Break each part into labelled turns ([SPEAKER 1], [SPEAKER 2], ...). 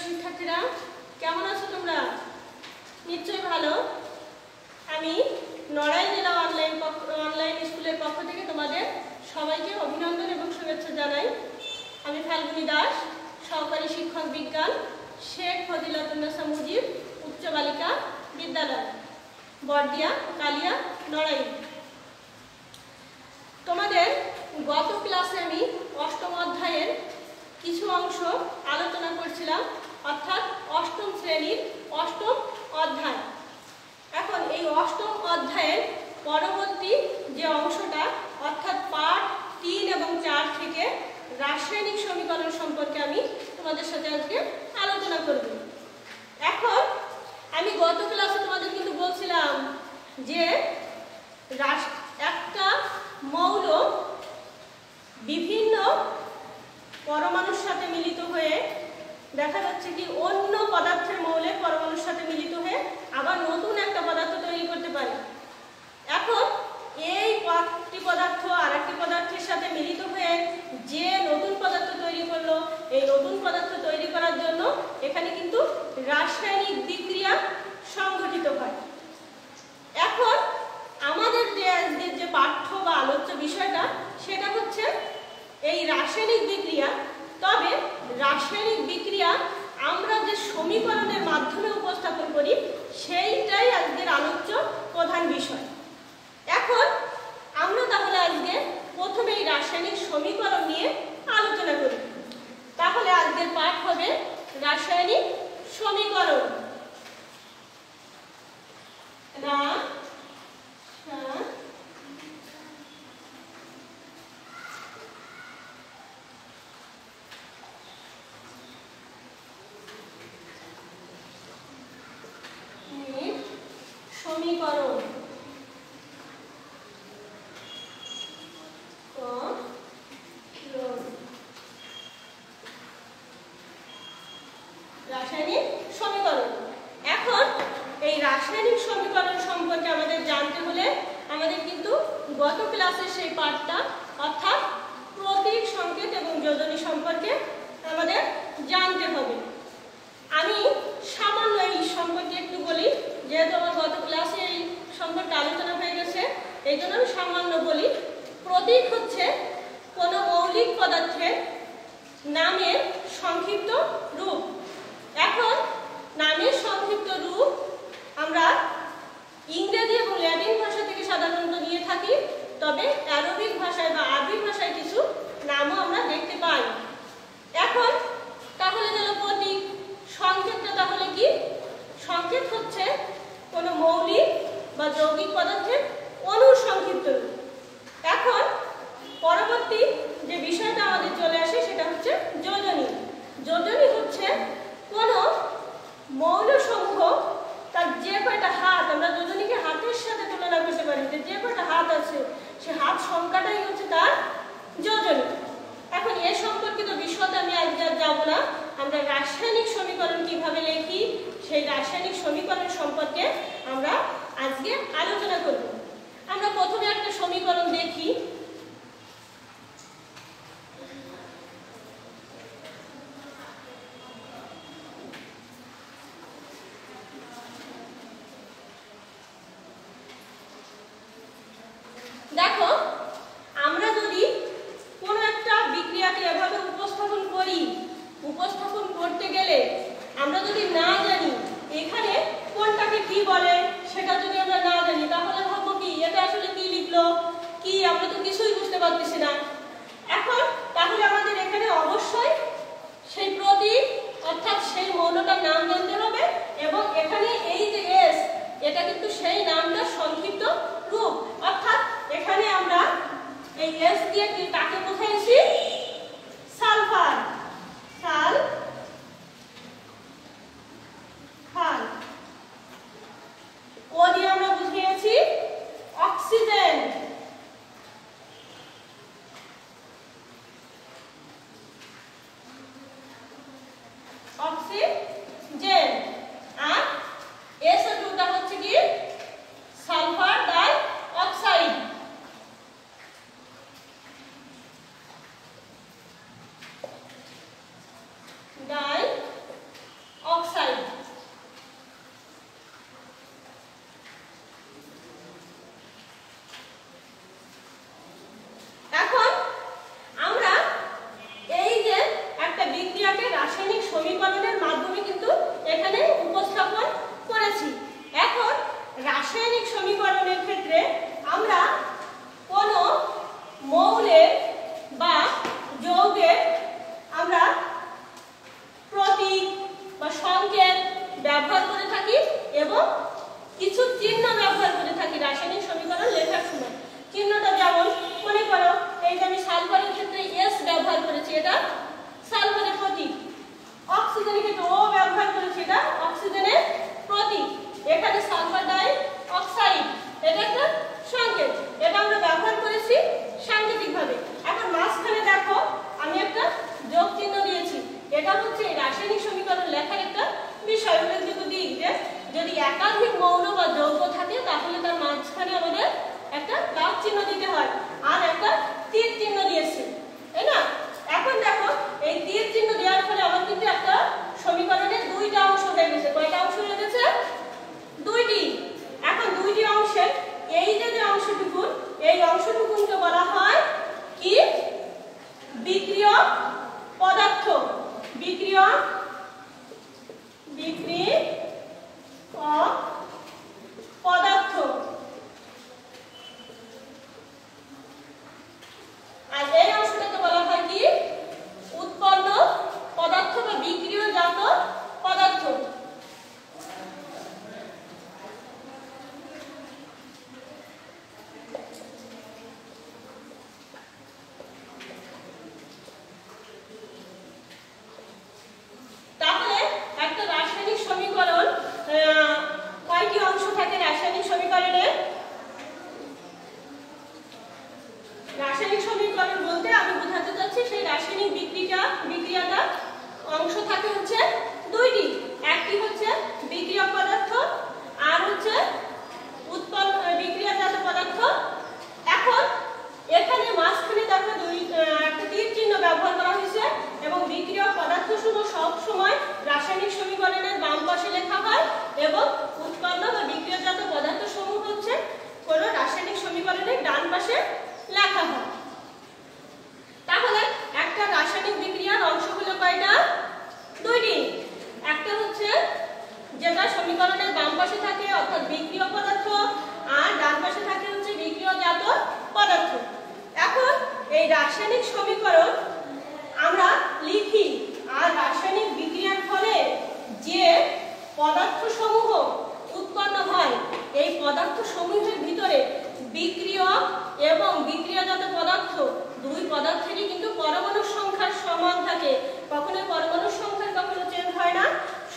[SPEAKER 1] শিক্ষার্থীরা কেমন আছো তোমরা? নিশ্চয়ই ভালো। আমি নড়াইল জেলা অনলাইন স্কুলের পক্ষ থেকে তোমাদের সবাইকে অভিনন্দন এবং শুভেচ্ছা জানাই। আমি ফাল্গুনী দাস, সহকারী শিক্ষক বিজ্ঞান, শেখ ফজিলাতুন্নেসা মুজিব উচ্চ বালিকা বিদ্যালয়, বড়দিয়া, কালিয়া, নড়াইল। তোমাদের গত ক্লাসে আমি অষ্টম অধ্যায়ের কিছু অংশ আলোচনা করছিলাম, অর্থাৎ অষ্টম শ্রেণীর অষ্টম অধ্যায়। এখন এই অষ্টম অধ্যায়ের পরবর্তী যে অংশটা, অর্থাৎ পার্ট 3 এবং 4 থেকে রাসায়নিক সমীকরণ সম্পর্কে আমি তোমাদের সাথে আজকে আলোচনা করব। এখন আমি গত ক্লাসে তোমাদের কিন্তু বলছিলাম যে একটা মৌল বিভিন্ন পরমাণুর সাথে মিলিত হয়ে দেখা যাচ্ছে কি অন্য পদার্থের মৌলের পরমাণুর সাথে মিলিত হয়ে আবার নতুন একটা পদার্থ তৈরি করতে পারে। এখন এই একটি পদার্থ আর একটি পদার্থের সাথে মিলিত হয়ে যে নতুন পদার্থ তৈরি করলো, এই নতুন পদার্থ তৈরি করার জন্য এখানে কিন্তু রাসায়নিক বিক্রিয়া সংঘটিত হয়। এখন আমাদের যে পাঠ্য বা আলোচ্য বিষয়টা সেটা হচ্ছে এই রাসায়নিক বিক্রিয়া। তবে রাসায়নিক বিক্রিয়া আমরা যে সমীকরণের মাধ্যমে উপস্থাপন করি সেইটাই আজকের আলোচ্য প্রধান বিষয়। এখন আমরা তাহলে আজকে প্রথমে এই রাসায়নিক সমীকরণ নিয়ে আলোচনা করি। তাহলে আজকের পাঠ হবে রাসায়নিক সমীকরণ। সমীকরণ রাসায়নিক সমীকরণ। এখন এই রাসায়নিক সমীকরণ সম্পর্কে আমাদের জানতে হলে আমাদের কিন্তু গত ক্লাসের সেই পাঠটা, অর্থাৎ প্রতীক, সংকেত এবং যোজনী সম্পর্কে আমাদের জানতে হবে। আমি সামান্য এই সম্পর্কে একটু বলি, যেহেতু আমার গত ক্লাসে এই সম্পর্কে আলোচনা হয়ে গেছে, এই জন্য আমি সামান্য বলি। প্রতীক হচ্ছে কোনো মৌলিক পদার্থের নামের সংক্ষিপ্ত রূপ। এখন নামের সংক্ষিপ্ত রূপ আমরা ইংরেজি এবং ল্যাটিন ভাষা থেকে সাধারণত নিয়ে থাকি, তবে অ্যারবিক ভাষায় বা আরবি ভাষায় কিছু নামও আমরা দেখতে পাই। এখন তাহলে গেল প্রতীক। সংকেতটা তাহলে কি? সংকেত হচ্ছে কোনো মৌলিক বা যৌগিক পদার্থের অণুর সংক্ষিপ্ত রূপ। এখন পরবর্তী যে বিষয়টা আমাদের চলে আসে সেটা হচ্ছে যোজনী। যোজনী হচ্ছে কোনো মৌলসমূহ তার যে কয়টা হাত, আমরা যোজনীকে হাতের সাথে তুলনা করতে পারি, যে কয়টা হাত আছে সে হাত সংখ্যাটাই হচ্ছে তার যোজনী। এখন এ সম্পর্কিত বিশদে আমি আজকে আর যাব না। আমরা রাসায়নিক সমীকরণ কিভাবে লিখি সেই রাসায়নিক সমীকরণ সম্পর্কে আমরা আজকে আলোচনা করব। আমরা প্রথমে একটা সমীকরণ দেখি। দেখো, আমরা যদি কোনো একটা বিক্রিয়াকে এভাবে উপস্থাপন করি, উপস্থাপন করতে গেলে আমরা যদি না জানি এখানে কোনটাকে কি বলে, সেটা যদি আমরা না জানি তাহলে ভাববো কি এটা আসলে কি লিখলো, কি আমরা তো কিছুই বুঝতে পারতেছি না। এখন তাহলে আমাদের এখানে অবশ্যই সেই প্রতীক অর্থাৎ সেই মৌলটার নাম জানতে হবে, এবং এখানে এই যে এস, এটা কিন্তু সেই নামটার সংক্ষিপ্ত রূপ। অর্থাৎ এখানে আমরা এই এস দিয়ে কাকে বোঝাইছি? সালফার। সালফার। ও দিয়ে আমরা বুঝিয়েছি অক্সিজেন। অক্সিজেন। আর SO2টা হচ্ছে কি? Sulphur die oxide. সংকেত ব্যবহার করে থাকি এবং কিছু চিহ্ন ব্যবহার করে থাকি রাসায়নিক সমীকরণ লেখার সময়। চিহ্নটা যেমন মনে করো এই যে আমি সালফারের ক্ষেত্রে এস ব্যবহার করেছি, এটা সালফারের প্রতীক। অক্সিজেনের ক্ষেত্রে ও ব্যবহার করেছি, এটা অক্সিজেনের প্রতীক। এখানে সালফার ডাই অক্সাইড, এটা একটা সংকেত, এটা আমরা ব্যবহার করেছি সাংকেতিকভাবে। এখন মাঝখানে দেখো আমি একটা যোগ চিহ্ন দিয়েছি, এটা হচ্ছে রাসায়নিক সমীকরণ লেখার একটা বিষয়, উল্লেখযোগ্য দিক যে যদি একাধিক মৌল বা যৌগ থাকে তাহলে তার মাঝখানে আমাদের একটা প্লাস চিহ্ন দিতে হয়, আর একটা তীর চিহ্ন দিয়েছি, তাই না? এখন দেখো এই তীর চিহ্ন দেওয়ার ফলে আমার কিন্তু একটা সমীকরণের দুইটা অংশ হয়ে গেছে। কয়টা অংশ হয়ে গেছে? দুইটি। এখন দুইটি অংশের এই যে অংশটুকু, এই অংশটুকুকে বলা হয় কি? বিক্রিয় পদার্থ। বিক্রিয় পদার্থ। আর এই অংশটাকে বলা হয় কি? উৎপন্ন পদার্থ বা বিক্রিয়জাত পদার্থ। তাহলে একটা রাসায়নিক সমীকরণ কয়টি অংশ থাকে? রাসায়নিক সমীকরণে রাসায়নিক সমীকরণ বলতে আমি বোঝাতে চাচ্ছি সেই রাসায়নিক বিক্রিয়াটা অংশ থাকে হচ্ছে দুইটি। একটি হচ্ছে বিক্রিয়ক পদার্থ আর হচ্ছে উৎপন্ন বিক্রিয়াজাত পদার্থ। এখন এখানে মাঝখানে দেখো একটা তীর চিহ্ন ব্যবহার করা হয়েছে এবং বিক্রিয়ক পদার্থ সমূহ সব সময় রাসায়নিক সমীকরণের বাম পাশে লেখা হয় এবং উৎপন্ন বা বিক্রিয়াজাত পদার্থ সমূহ হচ্ছে কোন রাসায়নিক সমীকরণের ডান পাশে লেখা হয়। তাহলে একটা রাসায়নিক বিক্রিয়ার অংশ হলো কয়টা? দুইটি। একটা হচ্ছে যেটা সমীকরণের বাম পাশে থাকে অর্থাৎ বিক্রিয়ক পদার্থ, আর ডান পাশে থাকে হচ্ছে বিক্রিয়াজাত পদার্থ। এখন এই রাসায়নিক সমীকরণ আমরা লিখি, আর রাসায়নিক বিক্রিয়ার ফলে যে পদার্থ সমূহ উৎপন্ন হয় এই পদার্থ সমূহের ভিতরে বিক্রিয়ক এবং বিক্রিয়াজাত পদার্থ দুই পদার্থেরই কিন্তু পরমাণু সংখ্যার সমান থাকে। কখনো পরমাণু সংখ্যার কখনো চেঞ্জ হয় না,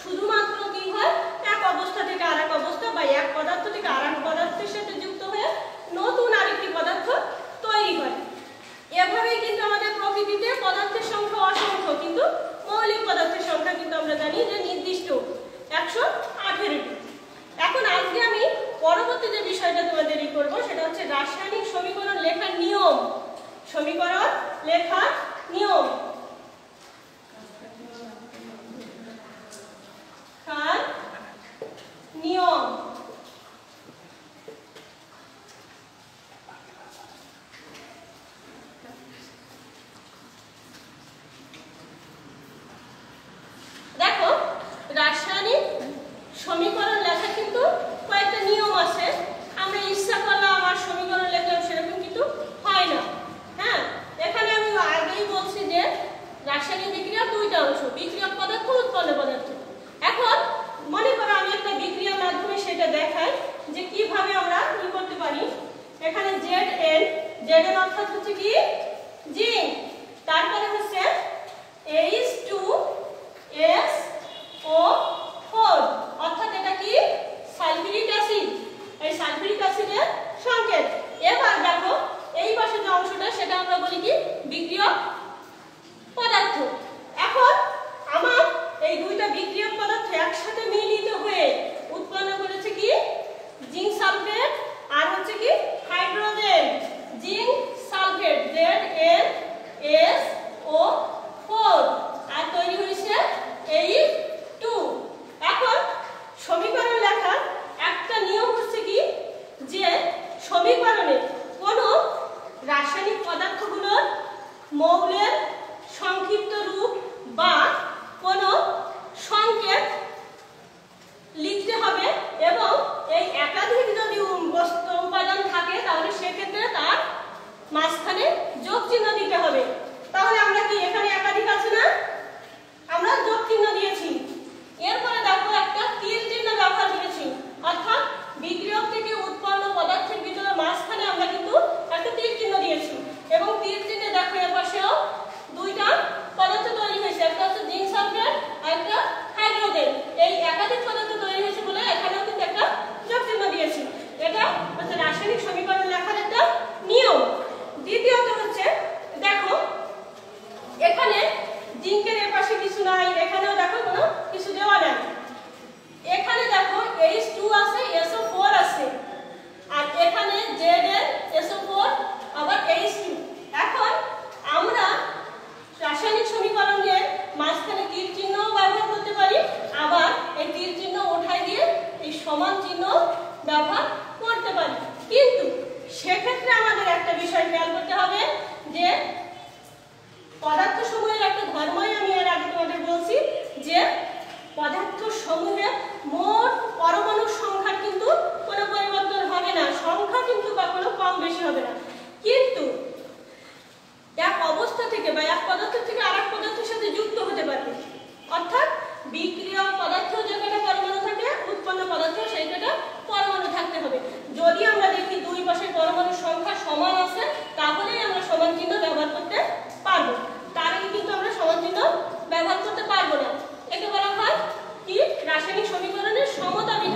[SPEAKER 1] শুধুমাত্র কি হয় এক অবস্থা থেকে আরেক অবস্থা বা এক পদার্থ থেকে আরেক পদার্থের সাথে যুক্ত হয়ে নতুন আরেকটি পদার্থ তৈরি হয়। এভাবেই কিন্তু আমাদের প্রকৃতিতে পদার্থের সংখ্যা অসংখ্য, কিন্তু মৌলিক পদার্থ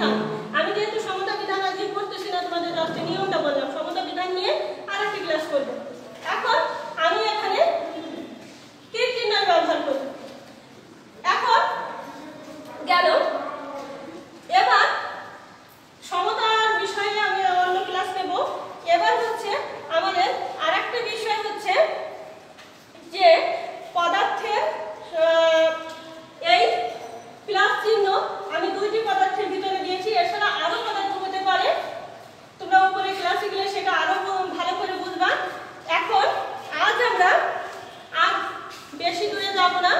[SPEAKER 1] বিধান। আমি যেহেতু সমতা বিধান আজকে করতেছি না, তোমাদের জাস্ট নিয়মটা বললাম, সমতা বিধান নিয়ে আরেকটি ক্লাস করব। এখন আমি এখানে তীর চিহ্নের ব্যবহার করব। এখন গেল, এবার সমতার বিষয়ে আমি অন্য ক্লাস নেব। এবার হচ্ছে আমাদের আরেকটা বিষয় হচ্ছে যে পদার্থের এই প্লাস চিহ্ন আমি দুইটি পদার্থের ভিতরে দিয়েছি, এছাড়া আরো পদার্থ হতে পারে, তোমরা উপরে ক্লাসে গেলে সেটা আরো ভালো করে বুঝবা। এখন আজ আমরা আর বেশি দূরে যাব না,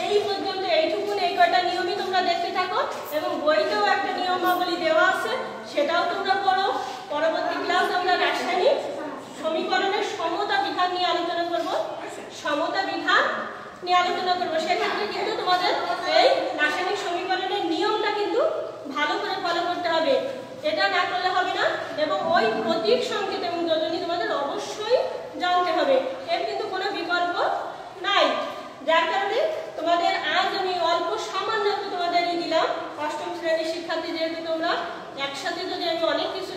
[SPEAKER 1] এই পর্যন্ত এইটুকুন, এই কয়টা নিয়মই তোমরা দেখতে থাকো এবং বইতেও একটা নিয়মাবলী দেওয়া আছে, সেটাও তোমরা পড়ো। পরবর্তী ক্লাস আমরা রাসায়নিক সমীকরণের সমতা বিধান নিয়ে আলোচনা করব। সমতা বিধান নিয়ে আলোচনা করবো, সেক্ষেত্রে কিন্তু তোমাদের এই রাসায়নিক সমীকরণের নিয়মটা কিন্তু ভালো করে ফলো করতে হবে, এটা না করলে হবে না। এবং ওই প্রতীক সংকেত এবং যোজনী তোমাদের অবশ্যই জানতে হবে, এর কিন্তু কোনো বিকল্প নাই। যার কারণে তোমাদের আজ আমি অল্প সামান্য একটু তোমাদের দিলাম। অষ্টম শ্রেণীর শিক্ষার্থী যেহেতু তোমরা, একসাথে যদি আমি অনেক কিছু